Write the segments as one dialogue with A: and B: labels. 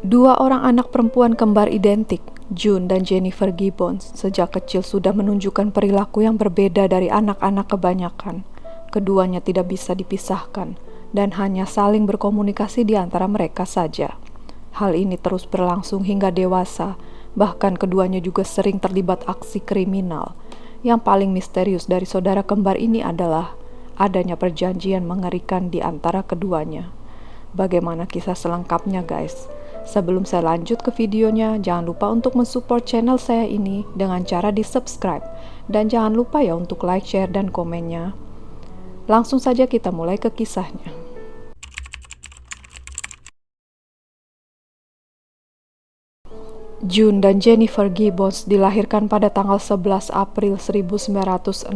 A: Dua orang anak perempuan kembar identik, June dan Jennifer Gibbons, sejak kecil sudah menunjukkan perilaku yang berbeda dari anak-anak kebanyakan. Keduanya tidak bisa dipisahkan dan hanya saling berkomunikasi di antara mereka saja. Hal ini terus berlangsung hingga dewasa, bahkan keduanya juga sering terlibat aksi kriminal. Yang paling misterius dari saudara kembar ini adalah adanya perjanjian mengerikan di antara keduanya. Bagaimana kisah selengkapnya, guys? Sebelum saya lanjut ke videonya, jangan lupa untuk mensupport channel saya ini dengan cara di-subscribe. Dan jangan lupa ya untuk like, share, dan komennya. Langsung saja kita mulai ke kisahnya. June dan Jennifer Gibbons dilahirkan pada tanggal 11 April 1963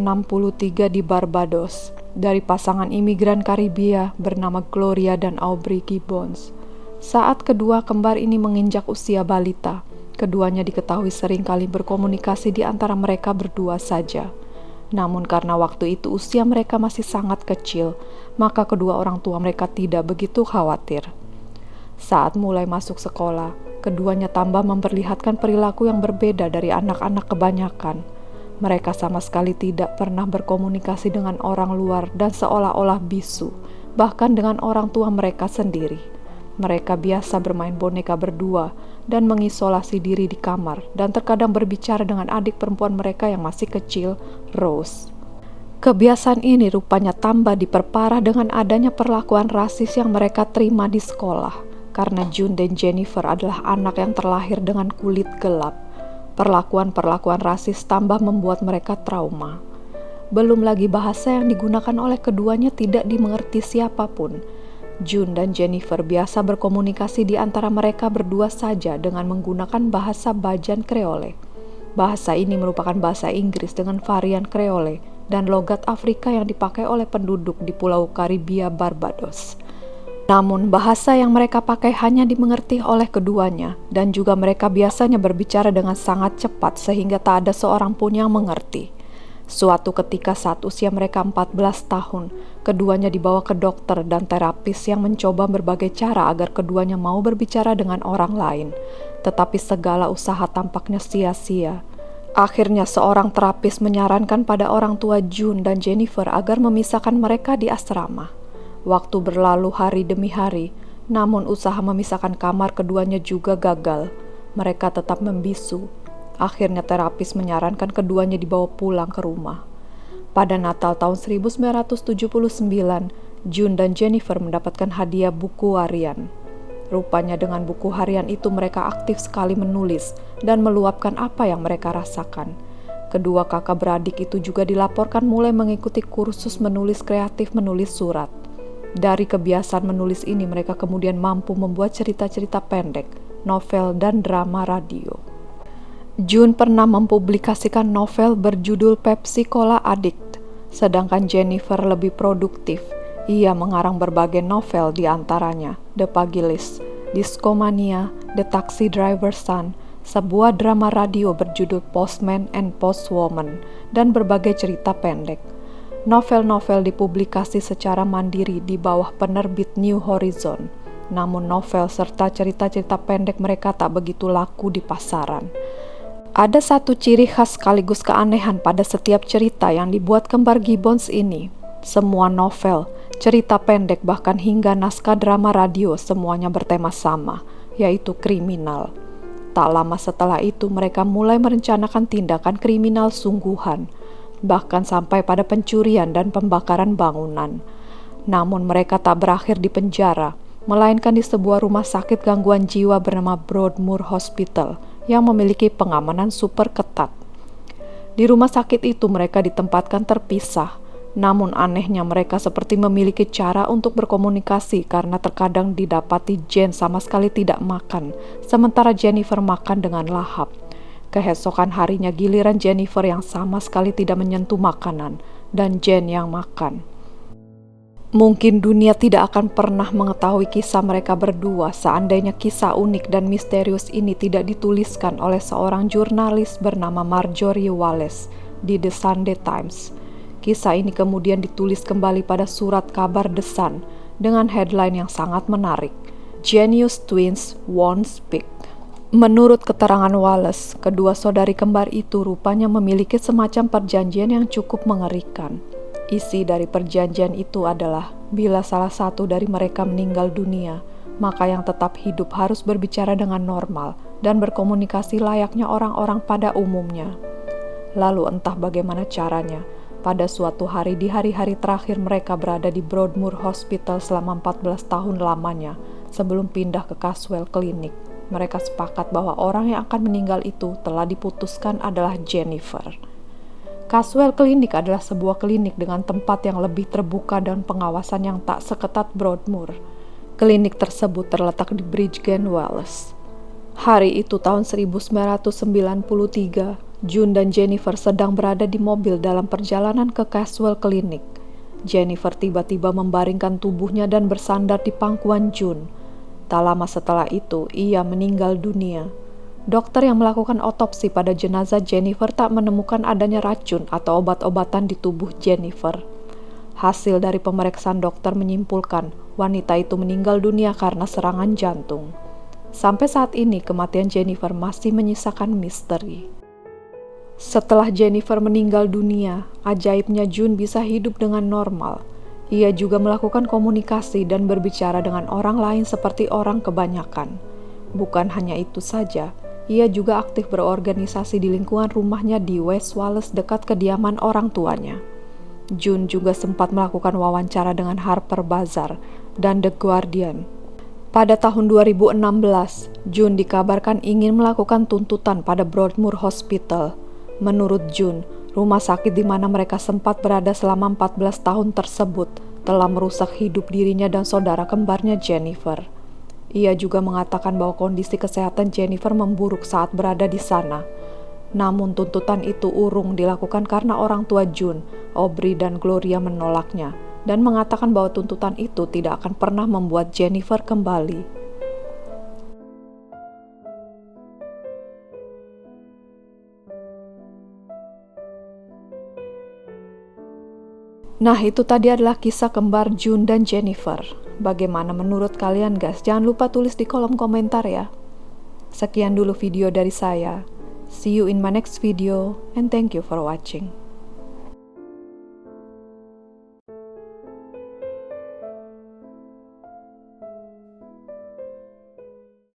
A: di Barbados dari pasangan imigran Karibia bernama Gloria dan Aubrey Gibbons. Saat kedua kembar ini menginjak usia balita, keduanya diketahui sering kali berkomunikasi di antara mereka berdua saja. Namun karena waktu itu usia mereka masih sangat kecil, maka kedua orang tua mereka tidak begitu khawatir. Saat mulai masuk sekolah, keduanya tambah memperlihatkan perilaku yang berbeda dari anak-anak kebanyakan. Mereka sama sekali tidak pernah berkomunikasi dengan orang luar dan seolah-olah bisu, bahkan dengan orang tua mereka sendiri. Mereka biasa bermain boneka berdua dan mengisolasi diri di kamar dan terkadang berbicara dengan adik perempuan mereka yang masih kecil, Rose. Kebiasaan ini rupanya tambah diperparah dengan adanya perlakuan rasis yang mereka terima di sekolah, karena June dan Jennifer adalah anak yang terlahir dengan kulit gelap. Perlakuan-perlakuan rasis tambah membuat mereka trauma. Belum lagi bahasa yang digunakan oleh keduanya tidak dimengerti siapapun. June dan Jennifer biasa berkomunikasi di antara mereka berdua saja dengan menggunakan bahasa Bajan Creole. Bahasa ini merupakan bahasa Inggris dengan varian Creole dan logat Afrika yang dipakai oleh penduduk di Pulau Karibia Barbados. Namun bahasa yang mereka pakai hanya dimengerti oleh keduanya, dan juga mereka biasanya berbicara dengan sangat cepat sehingga tak ada seorang pun yang mengerti. Suatu ketika saat usia mereka 14 tahun, keduanya dibawa ke dokter dan terapis yang mencoba berbagai cara agar keduanya mau berbicara dengan orang lain. Tetapi segala usaha tampaknya sia-sia. Akhirnya seorang terapis menyarankan pada orang tua June dan Jennifer agar memisahkan mereka di asrama. Waktu berlalu hari demi hari, namun usaha memisahkan kamar keduanya juga gagal. Mereka tetap membisu. Akhirnya terapis menyarankan keduanya dibawa pulang ke rumah. Pada Natal tahun 1979, June dan Jennifer mendapatkan hadiah buku harian. Rupanya dengan buku harian itu mereka aktif sekali menulis dan meluapkan apa yang mereka rasakan. Kedua kakak beradik itu juga dilaporkan mulai mengikuti kursus menulis kreatif menulis surat. Dari kebiasaan menulis ini mereka kemudian mampu membuat cerita-cerita pendek, novel, dan drama radio. June pernah mempublikasikan novel berjudul Pepsi Cola Addict, sedangkan Jennifer lebih produktif. Ia mengarang berbagai novel di antaranya The Pugilist, Discomania, The Taxi Driver's Son, sebuah drama radio berjudul Postman and Postwoman, dan berbagai cerita pendek. Novel-novel dipublikasi secara mandiri di bawah penerbit New Horizon, namun novel serta cerita-cerita pendek mereka tak begitu laku di pasaran. Ada satu ciri khas sekaligus keanehan pada setiap cerita yang dibuat kembar Gibbons ini. Semua novel, cerita pendek, bahkan hingga naskah drama radio semuanya bertema sama, yaitu kriminal. Tak lama setelah itu mereka mulai merencanakan tindakan kriminal sungguhan, bahkan sampai pada pencurian dan pembakaran bangunan. Namun mereka tak berakhir di penjara, melainkan di sebuah rumah sakit gangguan jiwa bernama Broadmoor Hospital yang memiliki pengamanan super ketat. Di rumah sakit itu mereka ditempatkan terpisah, namun anehnya mereka seperti memiliki cara untuk berkomunikasi karena terkadang didapati Jane sama sekali tidak makan, sementara Jennifer makan dengan lahap. Keesokan harinya giliran Jennifer yang sama sekali tidak menyentuh makanan, dan Jane yang makan. Mungkin dunia tidak akan pernah mengetahui kisah mereka berdua seandainya kisah unik dan misterius ini tidak dituliskan oleh seorang jurnalis bernama Marjorie Wallace di The Sunday Times. Kisah ini kemudian ditulis kembali pada surat kabar The Sun dengan headline yang sangat menarik. Genius twins won't speak. Menurut keterangan Wallace, kedua saudari kembar itu rupanya memiliki semacam perjanjian yang cukup mengerikan. Isi dari perjanjian itu adalah, bila salah satu dari mereka meninggal dunia, maka yang tetap hidup harus berbicara dengan normal dan berkomunikasi layaknya orang-orang pada umumnya. Lalu entah bagaimana caranya, pada suatu hari di hari-hari terakhir mereka berada di Broadmoor Hospital selama 14 tahun lamanya, sebelum pindah ke Caswell Clinic. Mereka sepakat bahwa orang yang akan meninggal itu telah diputuskan adalah Jennifer. Caswell Clinic adalah sebuah klinik dengan tempat yang lebih terbuka dan pengawasan yang tak seketat Broadmoor. Klinik tersebut terletak di Bridgend Wallace. Hari itu tahun 1993, June dan Jennifer sedang berada di mobil dalam perjalanan ke Caswell Clinic. Jennifer tiba-tiba membaringkan tubuhnya dan bersandar di pangkuan June. Tak lama setelah itu, ia meninggal dunia. Dokter yang melakukan otopsi pada jenazah Jennifer tak menemukan adanya racun atau obat-obatan di tubuh Jennifer. Hasil dari pemeriksaan dokter menyimpulkan wanita itu meninggal dunia karena serangan jantung. Sampai saat ini, kematian Jennifer masih menyisakan misteri. Setelah Jennifer meninggal dunia, ajaibnya June bisa hidup dengan normal. Ia juga melakukan komunikasi dan berbicara dengan orang lain seperti orang kebanyakan. Bukan hanya itu saja, ia juga aktif berorganisasi di lingkungan rumahnya di West Wallace dekat kediaman orang tuanya. June juga sempat melakukan wawancara dengan Harper Bazaar dan The Guardian. Pada tahun 2016, June dikabarkan ingin melakukan tuntutan pada Broadmoor Hospital. Menurut June, rumah sakit di mana mereka sempat berada selama 14 tahun tersebut telah merusak hidup dirinya dan saudara kembarnya Jennifer. Ia juga mengatakan bahwa kondisi kesehatan Jennifer memburuk saat berada di sana. Namun tuntutan itu urung dilakukan karena orang tua June, Aubrey dan Gloria menolaknya dan mengatakan bahwa tuntutan itu tidak akan pernah membuat Jennifer kembali. Nah, itu tadi adalah kisah kembar June dan Jennifer. Bagaimana menurut kalian, guys? Jangan lupa tulis di kolom komentar ya. Sekian dulu video dari saya. See you in my next video and thank you for watching.